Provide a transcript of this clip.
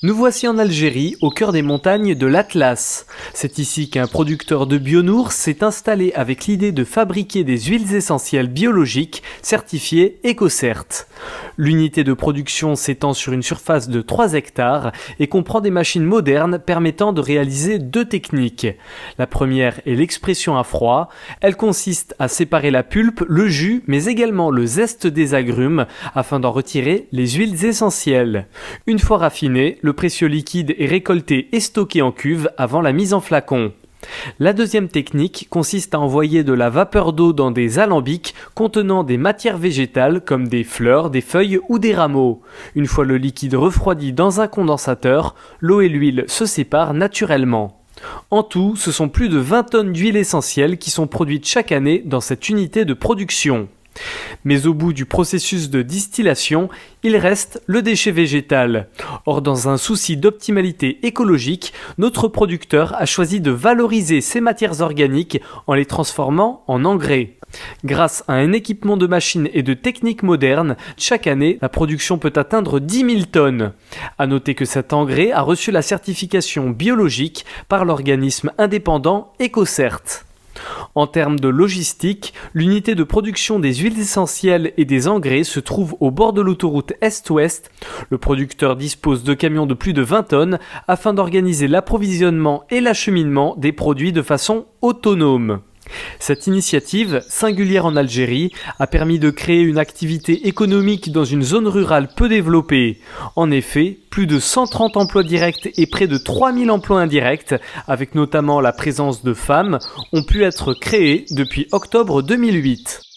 Nous voici en Algérie, au cœur des montagnes de l'Atlas. C'est ici qu'un producteur de bionours s'est installé avec l'idée de fabriquer des huiles essentielles biologiques certifiées EcoCert. L'unité de production s'étend sur une surface de 3 hectares et comprend des machines modernes permettant de réaliser 2 techniques. La première est l'expression à froid. Elle consiste à séparer la pulpe, le jus, mais également le zeste des agrumes afin d'en retirer les huiles essentielles. Une fois raffiné, le précieux liquide est récolté et stocké en cuve avant la mise en flacon. La deuxième technique consiste à envoyer de la vapeur d'eau dans des alambics contenant des matières végétales comme des fleurs, des feuilles ou des rameaux. Une fois le liquide refroidi dans un condensateur, l'eau et l'huile se séparent naturellement. En tout, ce sont plus de 20 tonnes d'huile essentielle qui sont produites chaque année dans cette unité de production. Mais au bout du processus de distillation, il reste le déchet végétal. Or, dans un souci d'optimalité écologique, notre producteur a choisi de valoriser ces matières organiques en les transformant en engrais. Grâce à un équipement de machines et de techniques modernes, chaque année, la production peut atteindre 10 000 tonnes. À noter que cet engrais a reçu la certification biologique par l'organisme indépendant EcoCert. En termes de logistique, l'unité de production des huiles essentielles et des engrais se trouve au bord de l'autoroute Est-Ouest. Le producteur dispose de camions de plus de 20 tonnes afin d'organiser l'approvisionnement et l'acheminement des produits de façon autonome. Cette initiative, singulière en Algérie, a permis de créer une activité économique dans une zone rurale peu développée. En effet, plus de 130 emplois directs et près de 3000 emplois indirects, avec notamment la présence de femmes, ont pu être créés depuis octobre 2008.